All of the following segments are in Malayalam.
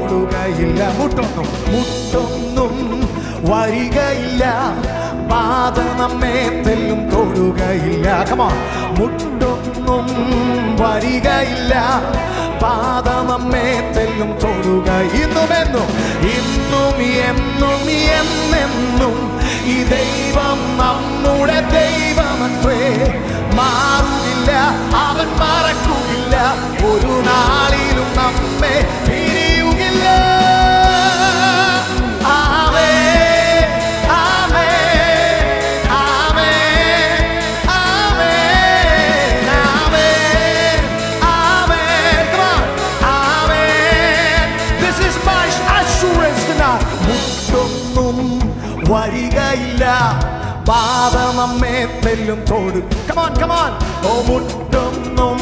തൊടുകയില്ല. മുട്ടൊന്നും വരികയില്ല, ബാധ നമ്മെ തെല്ലും തൊടുകയില്ല. കമോൺ. മുട്ടൊന്നും വരികയില്ല, ബാധ നമ്മെ തെല്ലും തൊടുക. ഇന്നും എന്നും എന്നെന്നും ഈ ദൈവം നമ്മുടെ ദൈവമത്രേ. മാറുകില്ല, അവൻ മറക്കുകയില്ല, ഒരു നാളിലും നമ്മെ പിരിയുകില്ല. വരികയില്ല, ബാധ നമ്മെ തെല്ലും തൊടു. കമോൺ. ഓ മുട്ടൊന്നും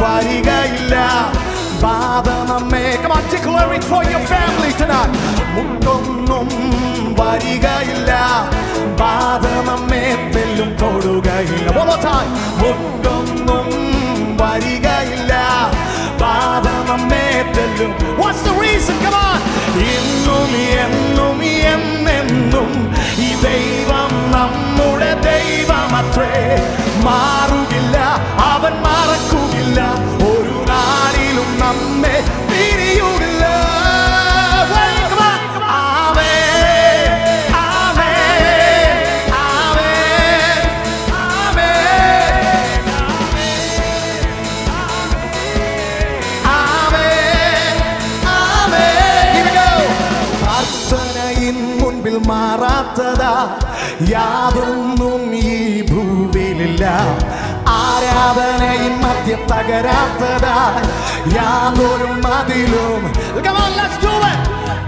വരികയില്ല, ബാധ നമ്മെ. Come on, declare it for your family tonight. മുട്ടൊന്നും വരികയില്ല, ബാധ നമ്മെ തെല്ലും തൊടുകയില്ല. One more time. മുട്ടൊന്നും വരികയില്ല, ബാധ നമ്മെ തെല്ലും. What's the reason? Come on. ഇന്നും എന്നെന്നും ഈ ദൈവം നമ്മുടെ ദൈവമത്രേ. മാറുകില്ല, അവൻ മറക്കുകയില്ല, ഒരു നാളിലും നമ്മെ പിരിയുകില്ല. മാറാത്തതാ യാതൊന്നും ഈ ഭൂവിലില്ല. ആരാധനയിൻ മധ്യ തകരാത്തതാ യാതൊരു മതിലും.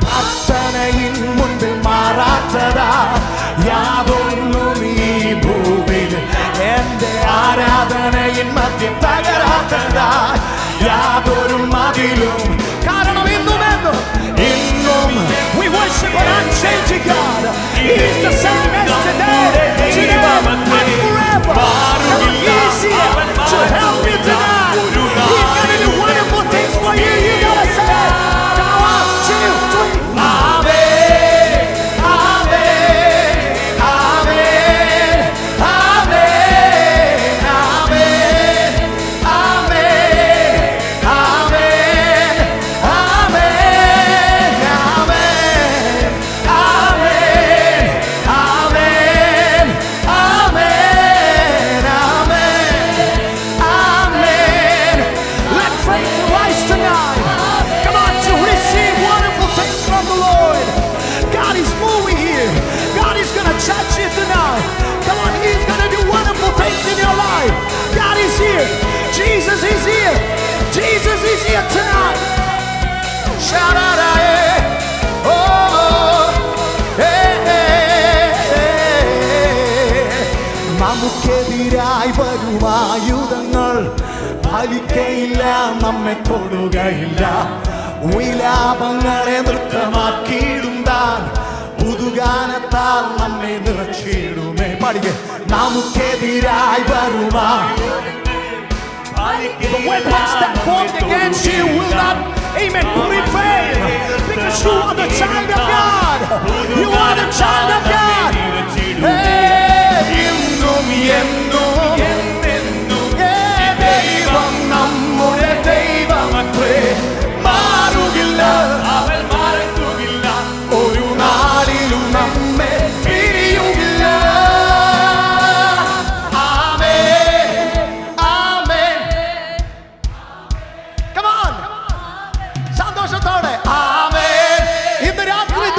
പ്രാർത്ഥനയിൻ മുൻപിൽ മാറാത്തതാ യാതൊന്നും ഈ ഭൂവിൽ. എന്റെ ആരാധനയിൻ മധ്യ തകരാത്തതാ യാതൊരു മതിലും. കാരണം ഇന്നും we worship an unchanging God. He is the same yesterday, today, and forever. He is here to help you tonight. He's gonna do wonderful things for you. You gotta say, come on, 2, 3. Amen, amen, amen, amen, amen, amen, amen, touch you tonight. Come on, he's gonna do wonderful things in your life. God is here. Jesus is here. Jesus is here tonight. Shout out, oh, നമുക്കെതിരായി വരും ആയുധങ്ങൾ ഫലിക്കയില്ല, നമ്മെ തൊടുകയില്ല. വിലാപങ്ങളെ നൃത്തമാക്കിയിടും താൻ, പുതുഗാനത്താൽ നമ്മെ നിറച്ചിടുമേ. പാടിക്കേ. നമുക്കെതിരായി വരുവാ. The weapons that formed against you will not, amen, prevail, because you are the child of God. You are the child of God. ദൈവം നമ്മുടെ ദൈവമത്രേ. മാറുകില്ല, അവൻ മറക്കുകയില്ല, ഒരു നാളിലും നമ്മെ പിരിയുകില്ല. ആമേൻ, ആമേൻ. Come on, സന്തോഷത്തോടെ ആമേൻ. ഇന്ന് രാത്രി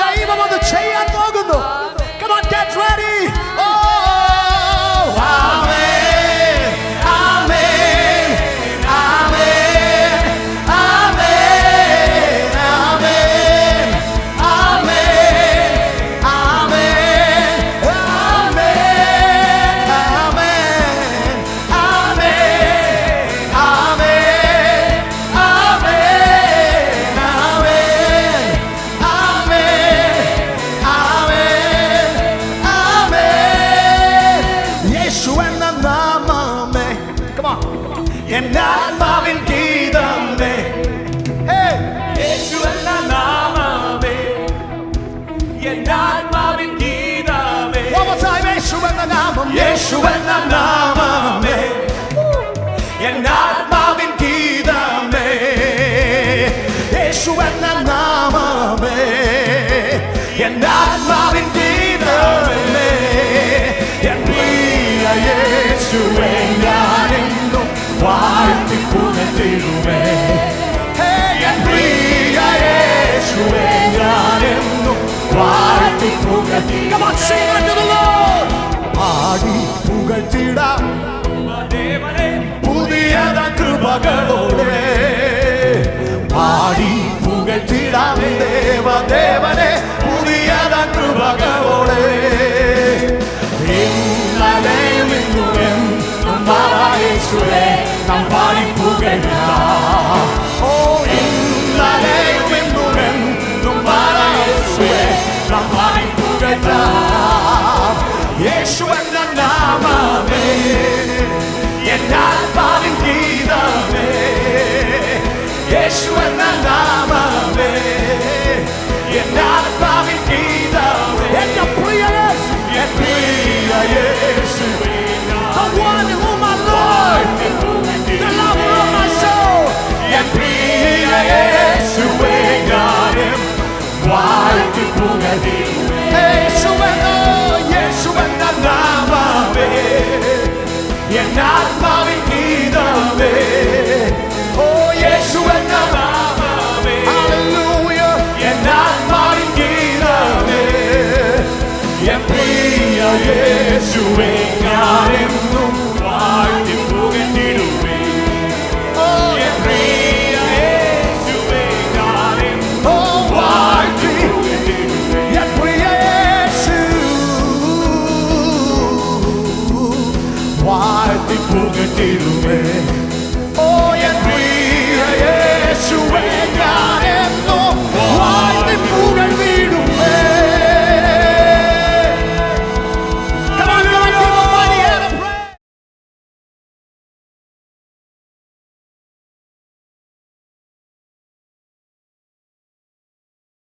എന്ന നാമമേ എന്നാത്മാവിൻ ഗീതമേ യേശു എന്ന നാമമേ എന്നാത്മാവിൻ ഗീതമേ എൻ പ്രിയ യേശുവേ ഞാനെന്നും വാഴ്ത്തി പുകഴ്ത്തിടുമേ എൻ പ്രിയ യേശുവേ ഞാനെന്നും വാഴ്ത്തി പുകഴ്ത്തി Come on, sing unto the Lord പാടി പുകഴ്ത്തിടാം പുതിയത കൃപകളോടെ പാടി പുകഴ്ത്തിടാം ദേവദേവനെ പുതിയത കൃപകളോടെ ഇന്നലെയും ഇന്നുമെന്നും യേശുവേ നാം പാടി പുകഴ്ത്താം ഓ ഇന്നലെയും ഇന്നുമെന്നും യേശുവേ നാം പാടി പുകഴ്ത്താം യേശു എന്ന നാമമേ എന്നാത്മാവിൻ ഗീതമേ യേശു എന്ന നാമമേ എന്നാത്മാവിൻ ഗീതമേ എന്റെ പ്രിയ യേശു എൻ പ്രിയ യേശുവേ the one whom I love the lover of my soul എൻ പ്രിയ യേശുവേ ഞാനും വാഴ്ത്തി പുകഴ്ത്തിടുമേ യേശു എന്ന നാമമേ എന്നാത്മാവിൻ ഗീതമേ ഓ യേശു എന്ന നാമമേ ഹല്ലേലൂയ എന്നാത്മാവിൻ ഗീതമേ എൻ പ്രിയ യേശുവേ ഞാനെന്നും വാഴ്ത്തി പുകഴ്ത്തിടുമേ ഓ എൻ പ്രിയ യേശുവേ ഞാനെന്നും വാഴ്ത്തി പുകഴ്ത്തിടുമേ എൻ പ്രിയ യേശു വാഴ്ത്തി പുകഴ്ത്തിടുമേ ഓ എൻ